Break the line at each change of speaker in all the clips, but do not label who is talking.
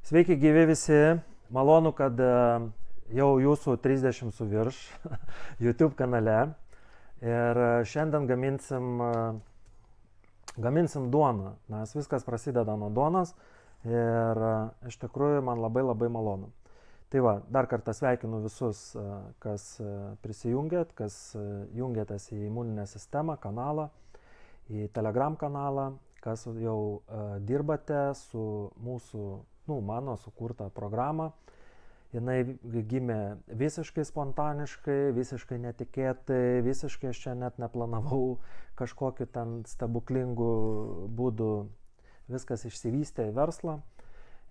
Sveiki gyvi visi, malonu, kad jau jūsų 30 su virš YouTube kanale ir šiandien gaminsim duoną, nes viskas prasideda nuo duonos ir iš tikrųjų man labai malonu. Tai va, dar kartą sveikinu visus, kas prisijungėt, kas jungiatės į imuninę sistemą, kanalą, į Telegram kanalą, kas jau dirbate su mūsų mano sukurta programa. Jinai gimė visiškai spontaniškai, visiškai netikėtai, visiškai aš čia net neplanavau kažkokiu ten stebuklingų būdų. Viskas išsivystė į verslą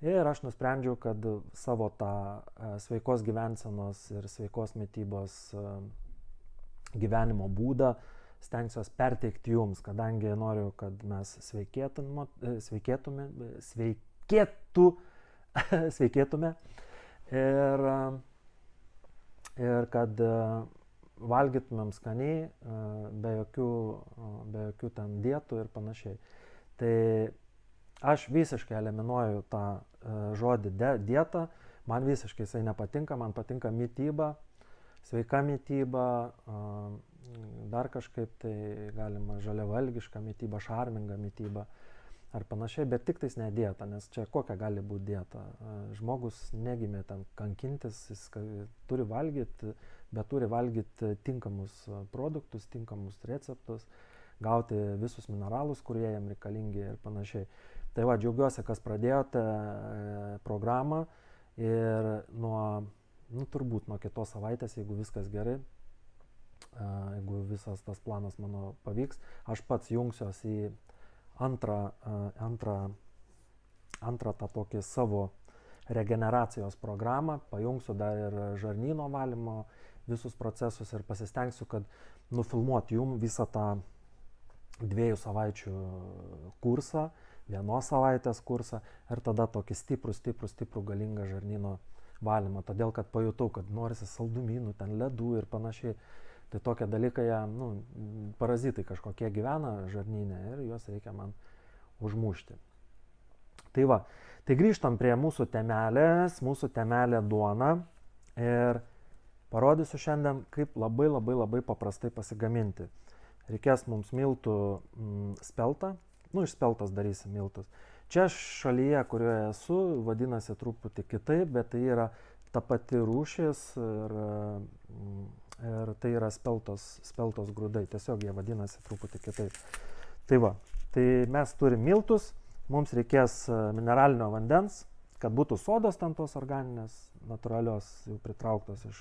ir aš nusprendžiau, kad savo tą sveikos gyvensenos ir sveikos mitybos gyvenimo būdą stengsiuos perteikti jums, kadangi noriu, kad mes sveikėtume ir kad valgytumėm skaniai, be jokių ten dietų ir panašiai. Tai aš visiškai eliminuoju tą žodį dieta, man visiškai jisai nepatinka, man patinka mityba, sveika mityba, dar kažkaip tai galima žaliavalgiška mityba, šarminga mityba ar panašiai, bet tik tais ne dieta, nes čia kokia gali būti dieta. Žmogus negimė ten kankintis, jis turi valgyti, bet turi valgyti tinkamus produktus, tinkamus receptus, gauti visus mineralus, kurie jam reikalingi ir panašiai. Tai va, džiaugiuosi, kas pradėjote programą ir turbūt nuo kitos savaitės, jeigu viskas gerai, jeigu visas tas planas mano pavyks, aš pats jungsiuosi į antrą tą tokį savo regeneracijos programą, pajungsiu dar ir žarnyno valymo visus procesus ir pasistengsiu, kad nufilmuoti jum visą tą 2 savaičių kursą, 1 savaitės kursą ir tada tokį stiprų galingą žarnyno valymą, todėl kad pajutau, kad norisi saldumynų, ten ledų ir panašiai. Tai tokie dalykai, parazitai kažkokie gyvena žarnyne ir juos reikia man užmušti. Tai va, tai grįžtam prie mūsų temelės, mūsų temelė duona ir parodysiu šiandien, kaip labai paprastai pasigaminti. Reikės mums miltų speltą, iš speltos darysim miltus. Čia šalyje, kurioje esu, vadinasi truputį kitaip, bet tai yra ta pati rūšis ir tai yra speltos grūdai, tiesiog jie vadinasi truputį kitaip. Tai va, tai mes turim miltus, mums reikės mineralinio vandens, kad būtų sodos ten tos organinės, natūralios, jau pritrauktos iš,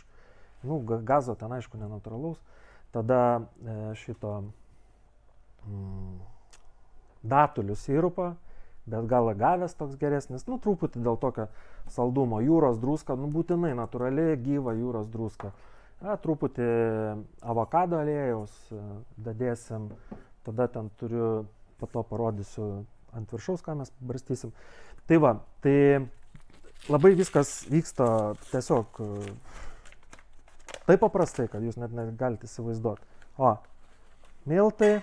gazo ten aišku nenatūralaus, tada šito datulių sirupą, bet gal agavės toks geresnis, truputį dėl tokio saldumo, jūros druska, būtinai natūrali gyva jūros druska. Truputį avokado aliejaus dadėsim, tada ten turiu, po to parodysiu ant viršaus, ką mes barstysim. Tai va, tai labai viskas vyksta tiesiog taip paprastai, kad jūs net negalite įsivaizduoti. O, miltai,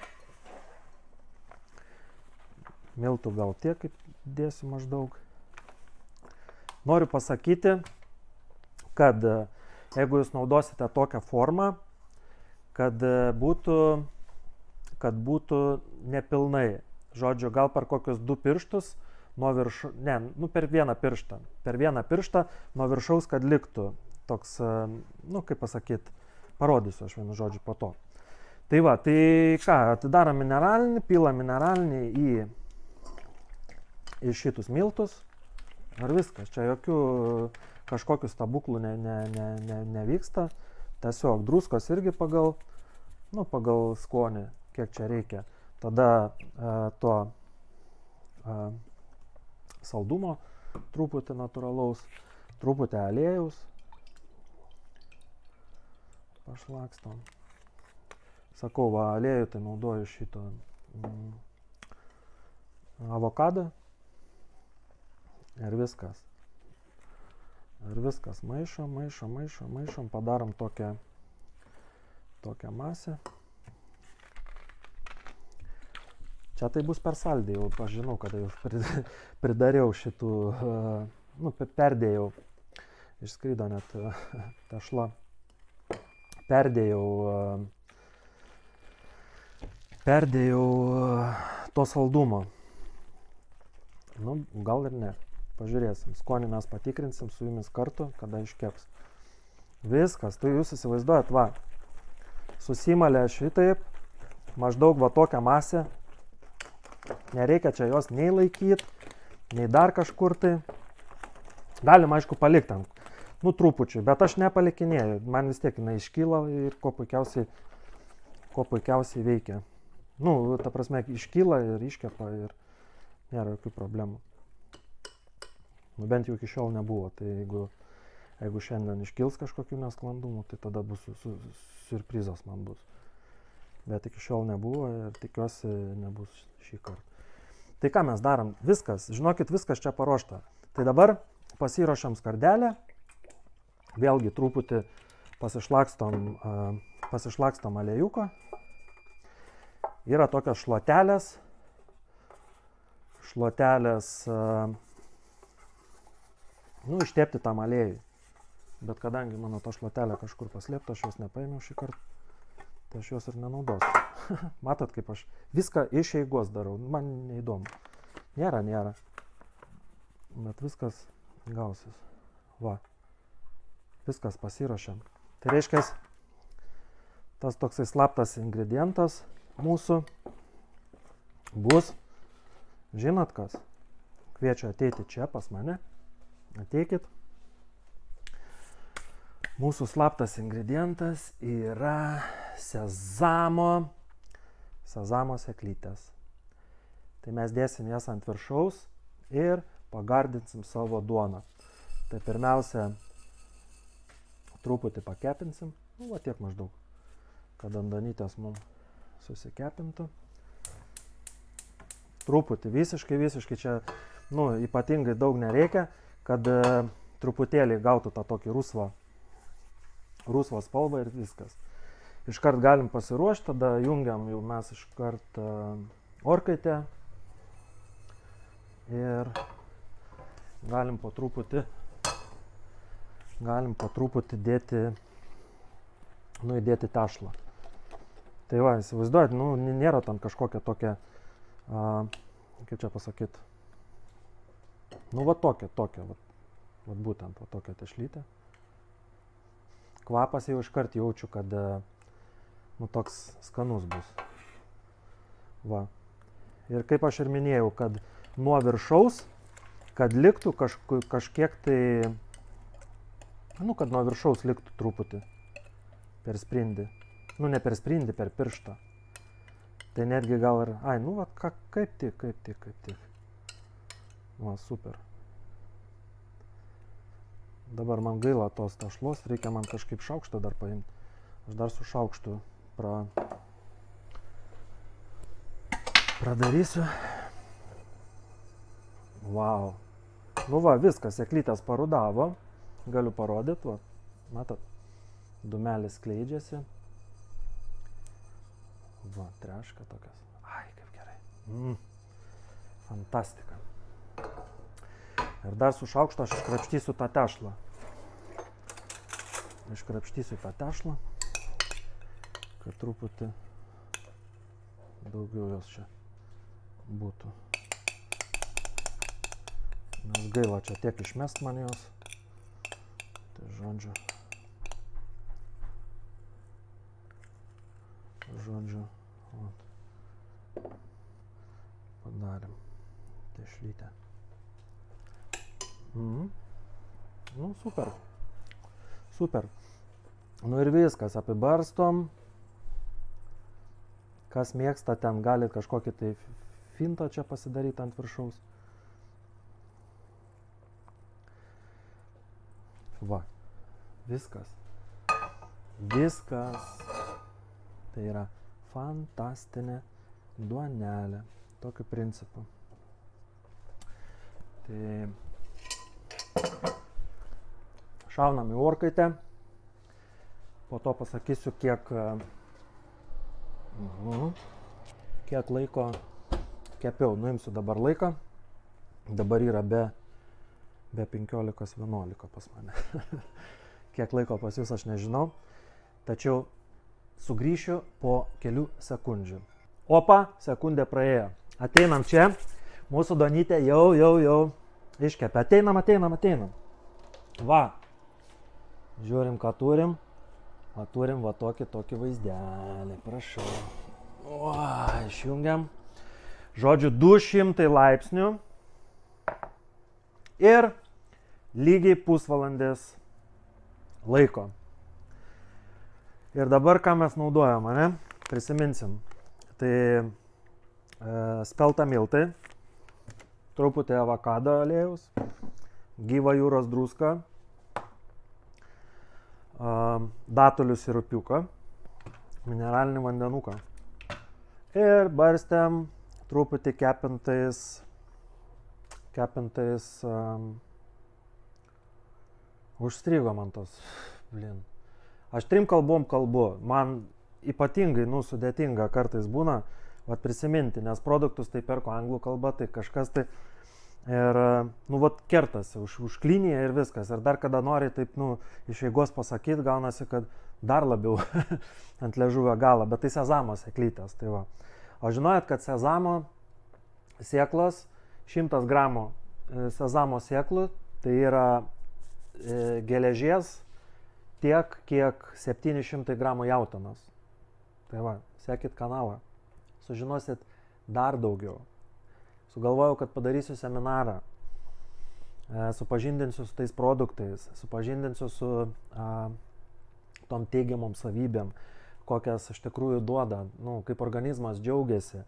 miltų gal tiek, kaip dėsiu maždaug. Noriu pasakyti, kad jeigu jūs naudosite tokią formą, kad būtų nepilnai, žodžiu, gal per kokius 2 pirštus, per vieną pirštą nuo viršaus, kad liktų toks, kaip pasakyti, parodysiu aš vienu žodžiu po to. Tai va, tai ką, atidarom mineralinį, pilam mineralinį į šitus miltus ir viskas, čia jokių kažkokių stebuklų nevyksta, tiesiog druskos irgi pagal skonį, kiek čia reikia. Tada to saldumo, truputį natūralaus, truputį aliejaus, pašlakstom. Sakau, va, aliejų tai naudoju šito avokadą ir viskas. Ir viskas maišom, padarom tokią masę. Čia tai bus per saldžiai, jau aš žinau, kad jau pridariau šitų perdėjau, išskrydo net tešla, perdėjau to saldumo. Gal ir ne. Pažiūrėsim. Skonį mes patikrinsim su jumis kartu, kada iškeps. Viskas. Tai jūs įsivaizduojat, va. Susimalė šitaip. Maždaug va tokią masę. Nereikia čia jos nei laikyti, nei dar kažkur tai. Galima, aišku, palikti ant. Trupučiui. Bet aš nepalikinėjau. Man vis tiek jinai iškyla ir kuo puikiausiai veikia. Ta prasme, iškyla ir iškepa ir nėra jokių problemų. Bent jau iki šiol nebuvo. Tai jeigu šiandien iškils kažkokių nesklandumų, tai tada bus siurprizas man bus. Bet iki šiol nebuvo ir tikiuosi nebus šį kartą. Tai ką mes darom? Viskas. Žinokit, viskas čia paruošta. Tai dabar pasiruošiam skardelę. Vėlgi truputį pasišlakstom aliejuko. Yra tokios šluotelės, ištepti tam aliejui. Bet kadangi mano ta šluotelė kažkur paslėpta, aš jos nepaėmiau šį kartą, tai aš jos ir nenaudosiu. Matot, kaip aš viską iš eigos darau, man neįdomu. Nėra. Bet viskas gausis. Va. Viskas pasiruošiam. Tai reiškia, tas toksai slaptas ingredientas mūsų bus, žinot kas, kviečiu ateiti čia pas mane, ateikit. Mūsų slaptas ingredientas yra sezamo sėklytės. Tai mes dėsim jas ant viršaus ir pagardinsim savo duoną. Tai pirmiausia, truputį pakepinsim, va tiek maždaug, kad andanytės mums susikepintų. Truputį, visiškai čia, ypatingai daug nereikia, kad truputėlį gautų tą tokį rusvą spalvą ir viskas. Iškart galim pasiruošti, tada jungiam jau mes iškart orkaitę ir galim po truputį įdėti tešlą. Tai va, įsivaizduojat, nėra tam kažkokia tokia, kaip čia pasakyti, va tokia, va būtent va tokia tešlytė. Kvapas jau iškart jaučiu, kad toks skanus bus. Va. Ir kaip aš ir minėjau, kad nuo viršaus, kad liktų kažkiek tai, kad nuo viršaus liktų truputį per sprindį. Ne per sprindį, per pirštą. Tai netgi gal ir, kaip tik. Va, super. Dabar man gaila tos tešlos, reikia man kažkaip šaukštą dar paimti. Aš dar su šaukštu pradarysiu. Vau. Va, viskas, sėklytės parudavo. Galiu parodyti, va, matot, dūmelis skleidžiasi. Va, treška tokias. Kaip gerai. Fantastika. Ir dar su šaukštu aš iškrapštysiu tą tešlą. Kad truputį daugiau jos čia būtų. Nes gaila čia tiek išmest man jos. Tai žodžiu, padarėm tešlytę. Super. Ir viskas, apibarstom. Kas mėgsta, ten galit kažkokį tai fintą čia pasidaryti ant viršaus. Va, viskas. Tai yra fantastinė duonelė. Tokiu principu. Tai šaunam į orkaitę. Po to pasakysiu, kiek laiko kepiau. Nuimsiu dabar laiką. Dabar yra be be 15:11 pas mane. Kiek laiko pas jūs aš nežinau, tačiau sugrįšiu po kelių sekundžių. Opa, sekundė praėjo. Ateinam čia, mūsų Donytė jau iškepė. Ateinam. Va, žiūrim, ką turim. O turim va tokį vaizdelį, prašau. O, išjungiam. Žodžiu, 200 laipsnių. Ir lygiai pusvalandės laiko. Ir dabar ką mes naudojam, ne? Prisiminsim. Tai spelta miltai, truputį avokado aliejaus, gyva jūros druska, datulių sirupiuką, mineralinį vandenuką. Ir barstėm truputį kepintais užstrigo man tos, Aš 3 kalbom kalbu, man ypatingai, sudėtinga kartais būna, prisiminti, nes produktus tai perko anglų kalba, tai kažkas tai ir, kertasi, užklinėje ir viskas. Ir dar kada nori taip, iš eigos pasakyti, gaunasi, kad dar labiau ant liežuvio galo, bet tai sezamo sėklytės, tai va. O žinojat, kad sezamo sėklos, 100 gramų sezamo sėklų, tai yra geležies tiek, kiek 700 gramų jautienos. Tai va, sekit kanalą. Sužinosit dar daugiau. Sugalvojau, kad padarysiu seminarą. Supažindinsiu su tais produktais, supažindinsiu su tom teigiamom savybėm, kokias iš tikrųjų duoda, kaip organizmas džiaugiasi,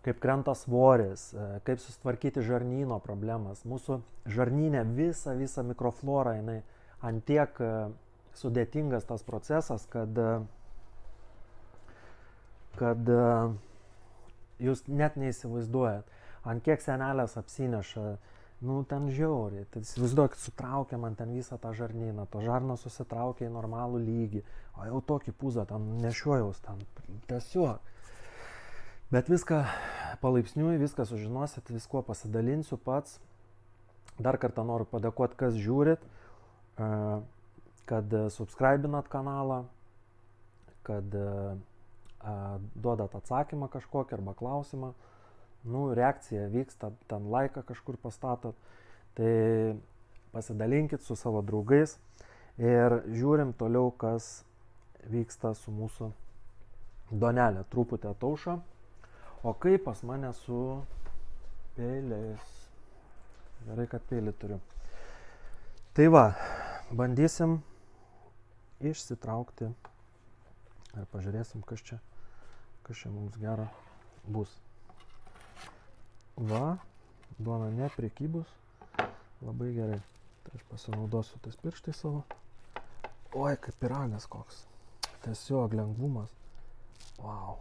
kaip krenta svoris, kaip susitvarkyti žarnyno problemas. Mūsų žarnyne visa mikroflora, jinai antiek sudėtingas tas procesas, kad jūs net neįsivaizduojat, ant kiek senelės apsineša, ten žiauriai. Tai įsivaizduokit, sutraukia man ten visą tą žarnyną, to žarno susitraukia į normalų lygį, o jau tokį pūzą ten nešiojaus, ten tiesiog. Bet viską palaipsniui, viską sužinosit, viskuo pasidalinsiu pats. Dar kartą noriu padėkoti, kas žiūrit, kad subscribinat kanalą, kad duodat atsakymą kažkokį arba klausimą. Reakcija vyksta, ten laiką kažkur pastatot. Tai pasidalinkit su savo draugais ir žiūrim toliau, kas vyksta su mūsų duonelė. Truputį ataušo. O kaip pas mane su peiliais? Gerai, kad peilį turiu. Tai va, bandysim išsitraukti ir pažiūrėsim, kas čia mums gero bus. Va, duona neprikybus, labai gerai. Tai aš pasinaudosiu tais pirštais savo. Oi, kaip pyragas koks. Tiesiog lengvumas. Vau,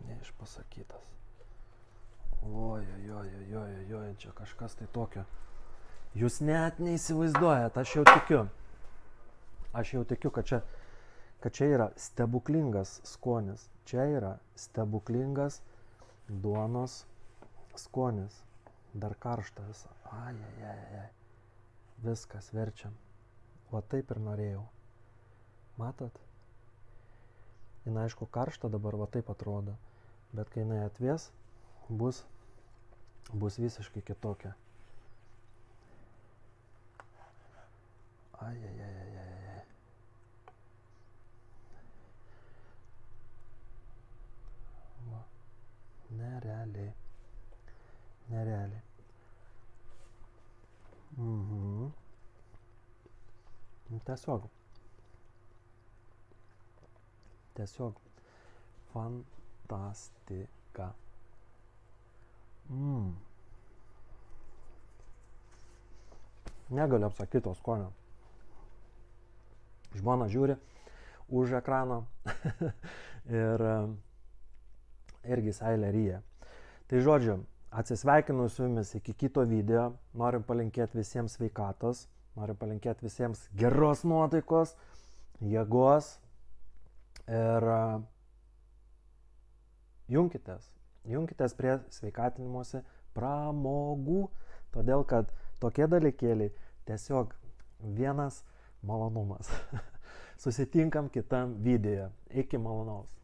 neišpasakytas. Oi, čia kažkas tai tokio. Jūs net neįsivaizduojat, aš jau tikiu, kad čia yra stebuklingas skonis. Čia yra stebuklingas duonos skonis. Dar karšta visa. Ai. Viskas verčiam. O taip ir norėjau. Matot? Jis aišku karšta dabar, va taip atrodo. Bet kai jinai atvės, bus visiškai kitokia. Ai. Va. Nerealiai. Tiesiog fantastika. Negaliu apsakyti to skonio. Žmona žiūri už ekrano ir irgi seilė ryja. Tai žodžiu, atsisveikinu su jumis iki kito video. Noriu palinkėti visiems sveikatos, noriu palinkėti visiems geros nuotaikos, jėgos ir junkitės prie sveikatinimuose pramogų, todėl kad tokie dalykėliai tiesiog vienas malonumas. Susitinkam kitam video. Iki malonaus.